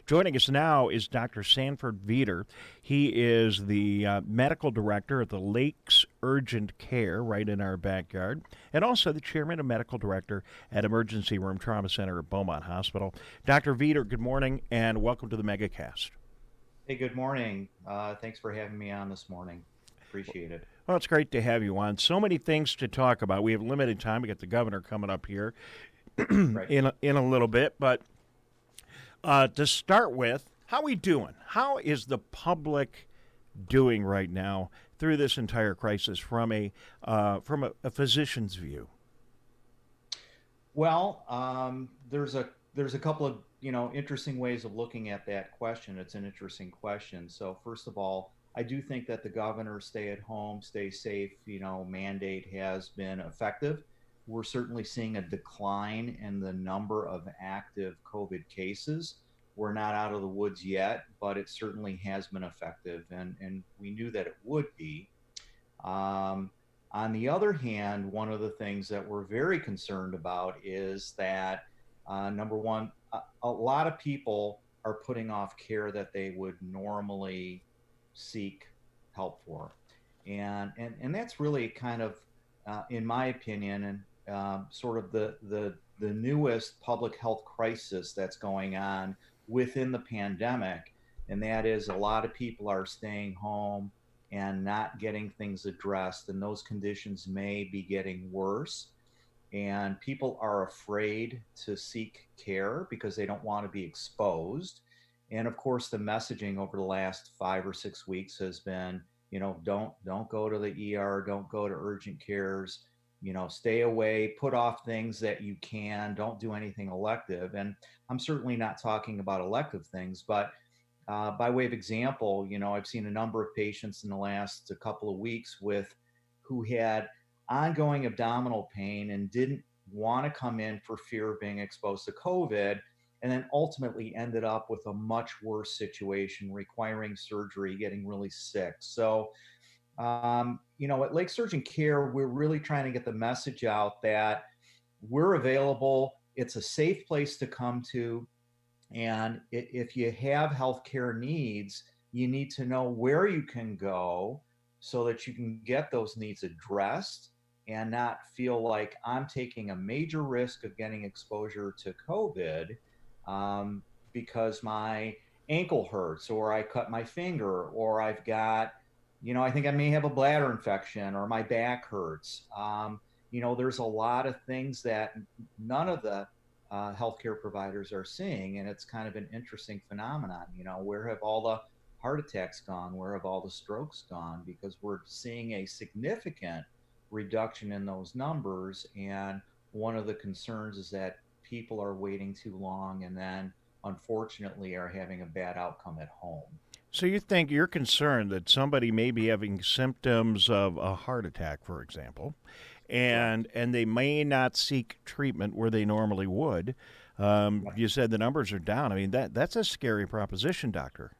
Joining us now is Dr. Sanford Vieder. He is the medical director at the Lakes Urgent Care right in our backyard, and also the chairman and medical director at Emergency Room Trauma Center at Beaumont Hospital. Dr. Vieder, good morning, and welcome to the MegaCast. Hey, good morning. Thanks for having me on this morning. Appreciate it. Well, it's great to have you on. So many things to talk about. We have limited time. We got the governor coming up here Right. in a little bit, but to start with, how are we doing? How is the public doing right now through this entire crisis from a physician's view? Well, there's a couple of interesting ways of looking at that question. It's an interesting question. So first of all, I do think that the governor's stay at home, stay safe, mandate has been effective. We're certainly seeing a decline in the number of active COVID cases. We're not out of the woods yet, but it certainly has been effective, and we knew that it would be. On the other hand, one of the things that we're very concerned about is that, number one, a lot of people are putting off care that they would normally seek help for. And that's really kind of, in my opinion, and sort of the newest public health crisis that's going on within the pandemic. And that is, a lot of people are staying home and not getting things addressed, and those conditions may be getting worse. And people are afraid to seek care because they don't want to be exposed. And of course, the messaging over the last 5 or 6 weeks has been, don't go to the ER, don't go to urgent cares, stay away, put off things that you can, don't do anything elective. And I'm certainly not talking about elective things, but by way of example, I've seen a number of patients in the last couple of weeks who had ongoing abdominal pain and didn't want to come in for fear of being exposed to COVID, and then ultimately ended up with a much worse situation, requiring surgery, getting really sick. So, at Lake Urgent Care, we're really trying to get the message out that we're available. It's a safe place to come to. And if you have healthcare needs, you need to know where you can go so that you can get those needs addressed and not feel like I'm taking a major risk of getting exposure to COVID because my ankle hurts, or I cut my finger, or I've got, I think I may have a bladder infection, or my back hurts. There's a lot of things that none of the healthcare providers are seeing, and it's kind of an interesting phenomenon. Where have all the heart attacks gone? Where have all the strokes gone? Because we're seeing a significant reduction in those numbers, and one of the concerns is that people are waiting too long and then unfortunately are having a bad outcome at home. So you're concerned that somebody may be having symptoms of a heart attack, for example, and they may not seek treatment where they normally would. You said the numbers are down. I mean, that's a scary proposition, doctor.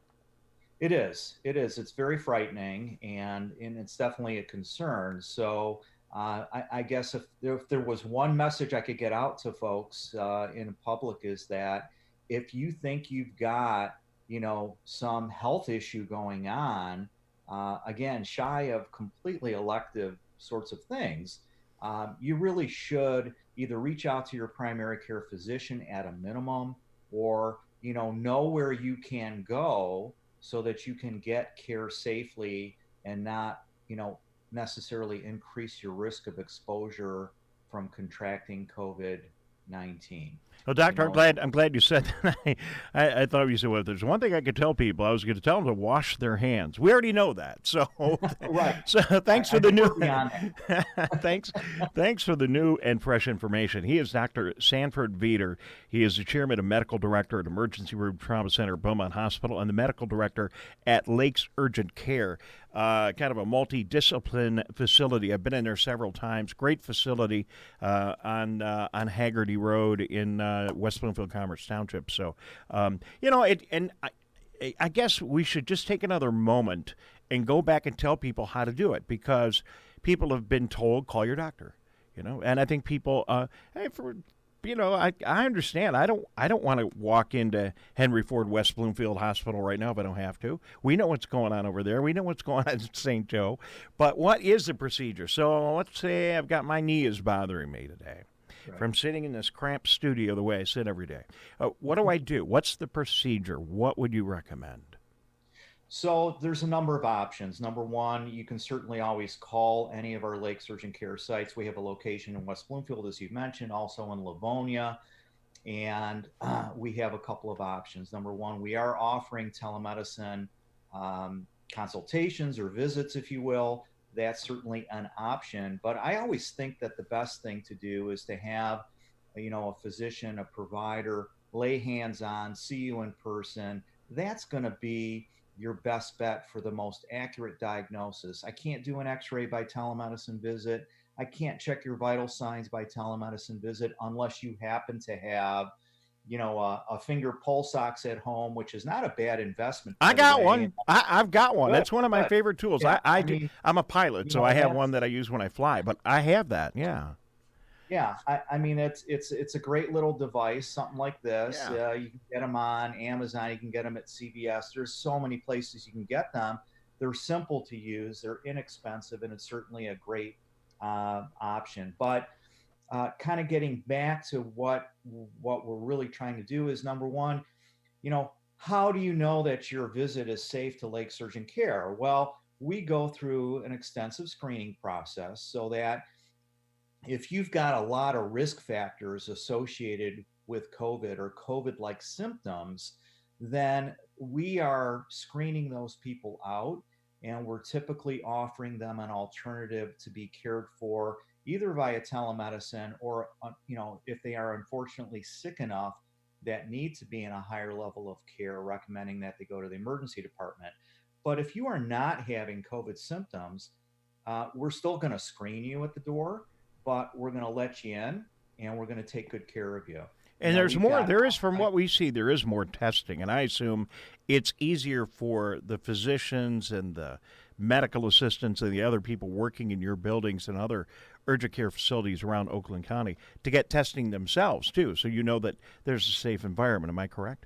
It is. It's very frightening, and it's definitely a concern. So I guess if there was one message I could get out to folks in public, is that if you think you've got, some health issue going on, again, shy of completely elective sorts of things, you really should either reach out to your primary care physician at a minimum, or, know where you can go so that you can get care safely and not, necessarily increase your risk of exposure from contracting COVID-19. Well, doctor, I'm glad you said that. I thought you said, well, if there's one thing I could tell people, I was going to tell them to wash their hands. We already know that. So, Right. So thanks for the new. Thanks for the new and fresh information. He is Dr. Sanford Vieder. He is the chairman and medical director at Emergency Room Trauma Center at Beaumont Hospital and the medical director at Lakes Urgent Care. Kind of a multidiscipline facility. I've been in there several times. Great facility on Haggerty Road in West Bloomfield Commerce Township. So, I guess we should just take another moment and go back and tell people how to do it, because people have been told, call your doctor. And I think people, I understand. I don't want to walk into Henry Ford West Bloomfield Hospital right now if I don't have to. We know what's going on over there. We know what's going on at St. Joe. But what is the procedure? So let's say I've got my knee is bothering me today. Right. From sitting in this cramped studio the way I sit every day. What do I do? What's the procedure? What would you recommend? So there's a number of options. Number one, you can certainly always call any of our Lakes Urgent Care sites. We have a location in West Bloomfield, as you mentioned, also in Livonia. And we have a couple of options. Number one, we are offering telemedicine consultations or visits, if you will. That's certainly an option. But I always think that the best thing to do is to have, a physician, a provider, lay hands on, see you in person. That's going to be your best bet for the most accurate diagnosis. I can't do an x-ray by telemedicine visit. I can't check your vital signs by telemedicine visit unless you happen to have, a finger pulse ox at home, which is not a bad investment. I got one. I've got one. Good, That's one of my favorite tools. Yeah, I'm a pilot, so I have one that I use when I fly, but I have that. Yeah. Yeah, it's a great little device, something like this. Yeah. You can get them on Amazon. You can get them at CVS. There's so many places you can get them. They're simple to use. They're inexpensive, and it's certainly a great option. But kind of getting back to what we're really trying to do is, number one, how do you know that your visit is safe to Lakes Urgent Care? Well, we go through an extensive screening process so that if you've got a lot of risk factors associated with COVID or COVID-like symptoms, then we are screening those people out, and we're typically offering them an alternative to be cared for either via telemedicine or, if they are unfortunately sick enough that need to be in a higher level of care, recommending that they go to the emergency department. But if you are not having COVID symptoms, we're still going to screen you at the door, but we're going to let you in, and we're going to take good care of you. And there's more. From what we see, there is more testing, and I assume it's easier for the physicians and the medical assistants and the other people working in your buildings and other urgent care facilities around Oakland County to get testing themselves, too, so you know that there's a safe environment. Am I correct?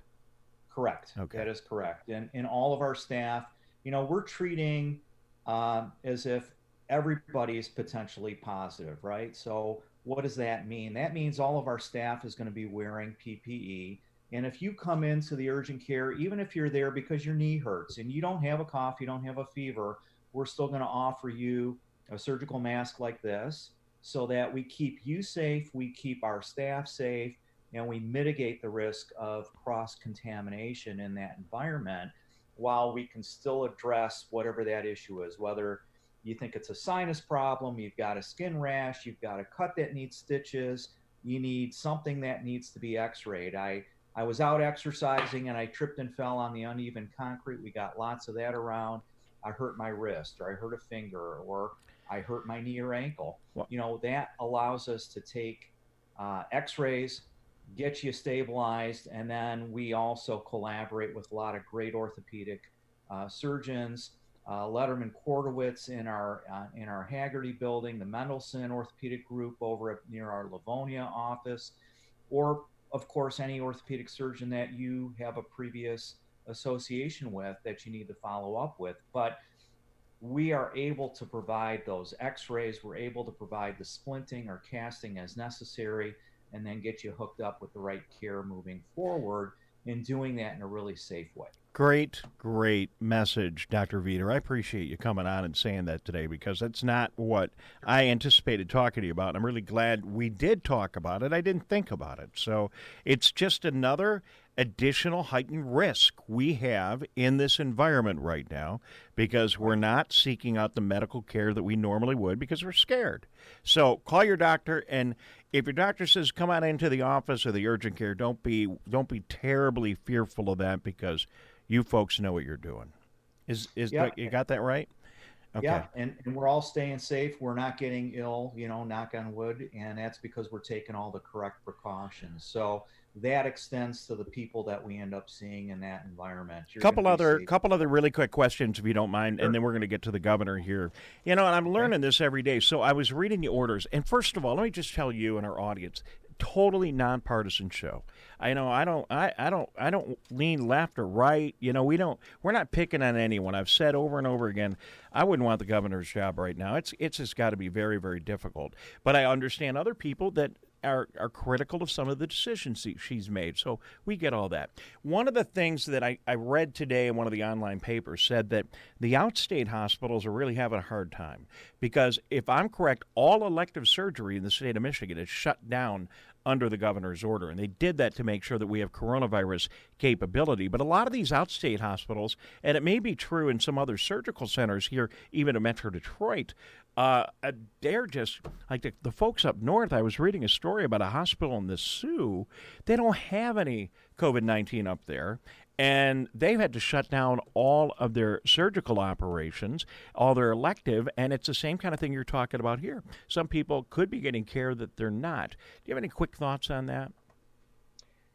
Correct. Okay. That is correct. And all of our staff, we're treating as if everybody is potentially positive, right? So what does that mean? That means all of our staff is going to be wearing PPE. And if you come into the urgent care, even if you're there because your knee hurts and you don't have a cough, you don't have a fever, we're still going to offer you a surgical mask like this so that we keep you safe, we keep our staff safe, and we mitigate the risk of cross-contamination in that environment while we can still address whatever that issue is, whether you think it's a sinus problem, you've got a skin rash, you've got a cut that needs stitches, you need something that needs to be x-rayed. I was out exercising and I tripped and fell on the uneven concrete. We got lots of that around. I hurt my wrist, or I hurt a finger, or I hurt my knee or ankle. That allows us to take x-rays, get you stabilized, and then we also collaborate with a lot of great orthopedic surgeons, Letterman Kortowitz in our Haggerty building, the Mendelson Orthopedic Group over near our Livonia office, or of course any orthopedic surgeon that you have a previous association with that you need to follow up with. But we are able to provide those x-rays, we're able to provide the splinting or casting as necessary, and then get you hooked up with the right care moving forward, and doing that in a really safe way. Great message, Dr. Vieder. I appreciate you coming on and saying that today, because that's not what I anticipated talking to you about. I'm really glad we did talk about it. I didn't think about it. So it's just another additional heightened risk we have in this environment right now, because we're not seeking out the medical care that we normally would because we're scared. So call your doctor, and if your doctor says come on into the office or the urgent care, don't be terribly fearful of that, because you folks know what you're doing. You got that right? Okay. Yeah, and we're all staying safe. We're not getting ill, knock on wood, and that's because we're taking all the correct precautions. So that extends to the people that we end up seeing in that environment. Couple other really quick questions, if you don't mind, sure. And then we're going to get to the governor here. And I'm learning this every day. So I was reading the orders, and first of all, let me just tell you and our audience, totally nonpartisan show. I know I don't lean left or right. We're not picking on anyone. I've said over and over again, I wouldn't want the governor's job right now. It's just got to be very, very difficult. But I understand other people that are critical of some of the decisions she's made. So we get all that. One of the things that I read today in one of the online papers said that the outstate hospitals are really having a hard time because if I'm correct, all elective surgery in the state of Michigan is shut down under the governor's order. And they did that to make sure that we have coronavirus capability. But a lot of these outstate hospitals, and it may be true in some other surgical centers here, even in Metro Detroit, they're just like the folks up north. I was reading a story about a hospital in the Sioux. They don't have any COVID-19 up there. And they've had to shut down all of their surgical operations, all their elective, and it's the same kind of thing you're talking about here. Some people could be getting care that they're not. Do you have any quick thoughts on that?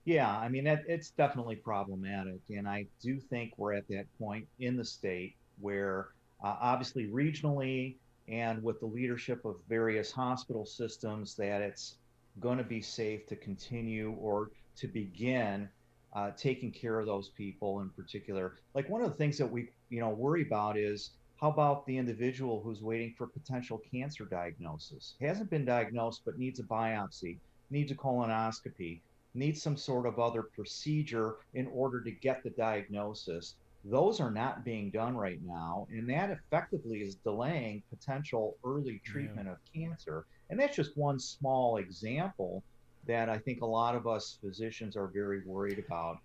Yeah, I mean, it's definitely problematic. And I do think we're at that point in the state where obviously regionally and with the leadership of various hospital systems that it's going to be safe to continue or to begin taking care of those people in particular. Like one of the things that we, worry about is how about the individual who's waiting for potential cancer diagnosis, hasn't been diagnosed, but needs a biopsy, needs a colonoscopy, needs some sort of other procedure in order to get the diagnosis. Those are not being done right now. And that effectively is delaying potential early treatment of cancer. And that's just one small example that I think a lot of us physicians are very worried about.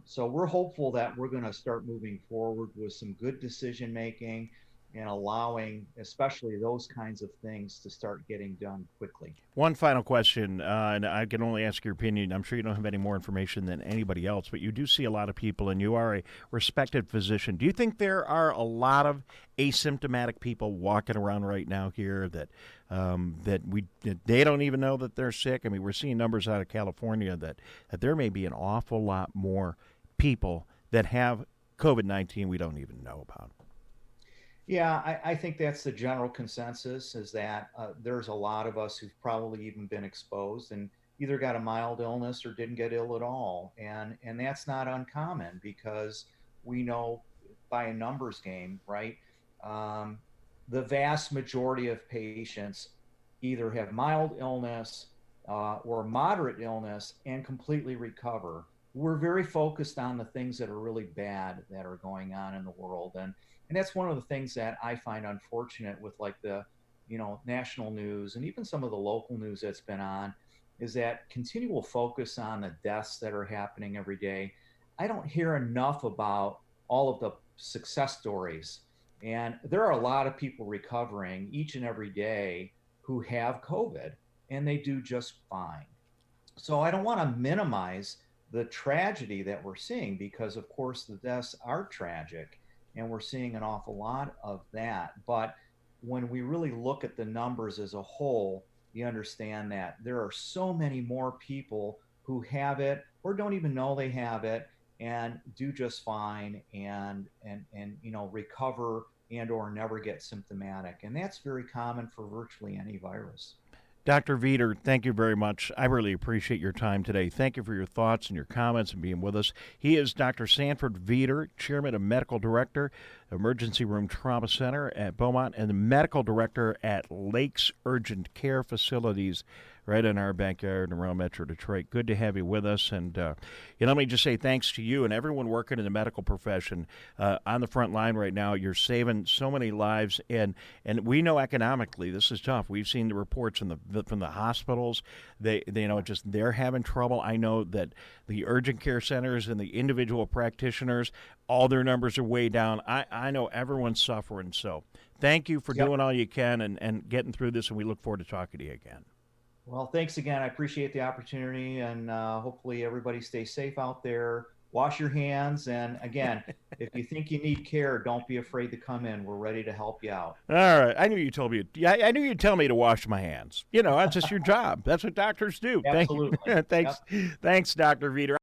So we're hopeful that we're going to start moving forward with some good decision making and allowing especially those kinds of things to start getting done quickly. One final question, and I can only ask your opinion. I'm sure you don't have any more information than anybody else, but you do see a lot of people, and you are a respected physician. Do you think there are a lot of asymptomatic people walking around right now here that they don't even know that they're sick? I mean, we're seeing numbers out of California that there may be an awful lot more people that have COVID-19 we don't even know about. Yeah, I think that's the general consensus is that there's a lot of us who've probably even been exposed and either got a mild illness or didn't get ill at all. And that's not uncommon because we know by a numbers game, right? The vast majority of patients either have mild illness or moderate illness and completely recover. We're very focused on the things that are really bad that are going on in the world. And that's one of the things that I find unfortunate with like the, national news and even some of the local news that's been on is that continual focus on the deaths that are happening every day. I don't hear enough about all of the success stories. And there are a lot of people recovering each and every day who have COVID and they do just fine. So I don't want to minimize the tragedy that we're seeing because of course the deaths are tragic. And we're seeing an awful lot of that. But when we really look at the numbers as a whole, you understand that there are so many more people who have it or don't even know they have it and do just fine and recover and or never get symptomatic. And that's very common for virtually any virus. Dr. Vieder, thank you very much. I really appreciate your time today. Thank you for your thoughts and your comments and being with us. He is Dr. Sanford Vieder, Chairman and Medical Director, Emergency Room Trauma Center at Beaumont, and the Medical Director at Lakes Urgent Care Facilities right in our backyard around Metro Detroit. Good to have you with us. And, let me just say thanks to you and everyone working in the medical profession on the front line right now. You're saving so many lives. And we know economically this is tough. We've seen the reports from the hospitals. They're having trouble. I know that the urgent care centers and the individual practitioners, all their numbers are way down. I know everyone's suffering. So thank you for doing all you can and getting through this. And we look forward to talking to you again. Well, thanks again. I appreciate the opportunity, and hopefully everybody stays safe out there. Wash your hands, and again, if you think you need care, don't be afraid to come in. We're ready to help you out. All right. I knew you told me. I knew you'd tell me to wash my hands. That's just your job. That's what doctors do. Absolutely. Thanks, Dr. Vieder.